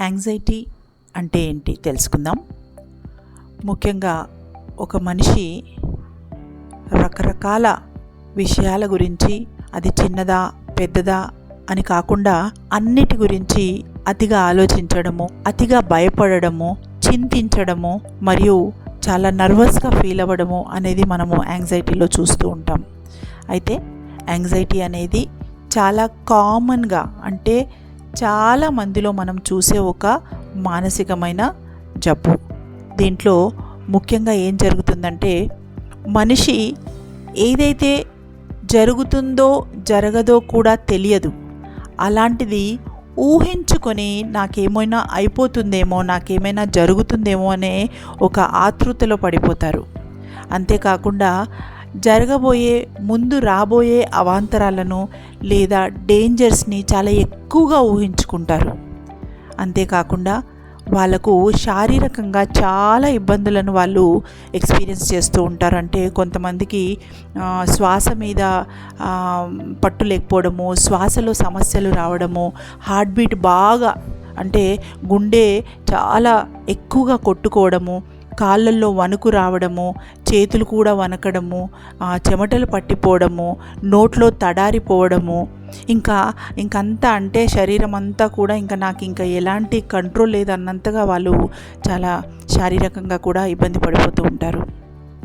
Anxiety అంటే ఏంటి తెలుసుకుందాం. ముఖ్యంగా ఒక మనిషి రకరకాల విషయాల గురించి, అది చిన్నదా పెద్దదా అని కాకుండా అన్నిటి గురించి అతిగా ఆలోచించడము, అతిగా భయపడము, చింతించడము మరియు చాలా నర్వస్గా ఫీల్ అవ్వడము అనేది మనము యాంగ్జైటీలో చూస్తూ ఉంటాం. అయితే యాంగ్జైటీ అనేది చాలా కామన్గా, అంటే చాలా మందిలో మనం చూసే ఒక మానసికమైన జబ్బు. దీంట్లో ముఖ్యంగా ఏం జరుగుతుందంటే, మనిషి ఏదైతే జరుగుతుందో జరగదో కూడా తెలియదు, అలాంటిది ఊహించుకొని నాకేమైనా అయిపోతుందేమో, నాకేమైనా జరుగుతుందేమో అనే ఒక ఆతృతలో పడిపోతారు. అంతేకాకుండా జరగబోయే ముందు రాబోయే అవాంతరాలను లేదా డేంజర్స్ని చాలా ఎక్కువగా ఊహించుకుంటారు. అంతేకాకుండా వాళ్ళకు శారీరకంగా చాలా ఇబ్బందులను వాళ్ళు ఎక్స్పీరియన్స్ చేస్తూ ఉంటారు. అంటే కొంతమందికి శ్వాస మీద పట్టు లేకపోవడము, శ్వాసలో సమస్యలు రావడము, హార్ట్ బీట్ బాగా, అంటే గుండె చాలా ఎక్కువగా కొట్టుకోవడము, కాళ్ళల్లో వణుకు రావడము, చేతులు కూడా వణకడము, చెమటలు పట్టిపోవడము, నోట్లో తడారిపోవడము, ఇంకంతా, అంటే శరీరం అంతా కూడా నాకు ఇంకా ఎలాంటి కంట్రోల్ లేదన్నంతగా వాళ్ళు చాలా శారీరకంగా కూడా ఇబ్బంది పడిపోతూ ఉంటారు.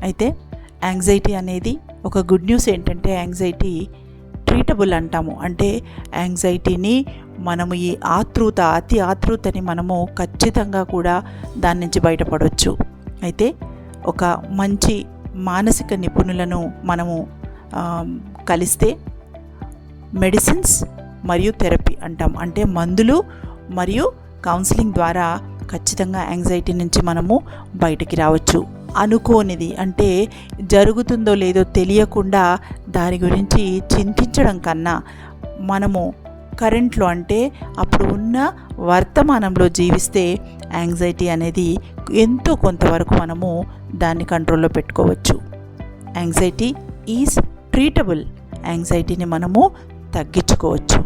అయితే యాంగ్జైటీ అనేది ఒక గుడ్ న్యూస్ ఏంటంటే, యాంగ్జైటీ ట్రీటబుల్ అంటాము. అంటే యాంగ్జైటీని మనము ఈ అతి ఆతృతని మనము ఖచ్చితంగా కూడా దాని నుంచి బయటపడవచ్చు. అయితే ఒక మంచి మానసిక నిపుణులను మనము కలిస్తే మెడిసిన్స్ మరియు థెరపీ అంటాం. అంటే మందులు మరియు కౌన్సిలింగ్ ద్వారా ఖచ్చితంగా యాంగ్జైటీ నుంచి మనము బయటికి రావచ్చు. అనుకోనిది, అంటే జరుగుతుందో లేదో తెలియకుండా దాని గురించి చింతించడం కన్నా మనము కరెంట్లో, అంటే అప్పుడు ఉన్న వర్తమానంలో జీవిస్తే యాంగ్జైటీ అనేది ఎంతో కొంతవరకు మనము దాన్ని కంట్రోల్లో పెట్టుకోవచ్చు. Anxiety is treatable. యాంగ్జైటీని మనము తగ్గించుకోవచ్చు.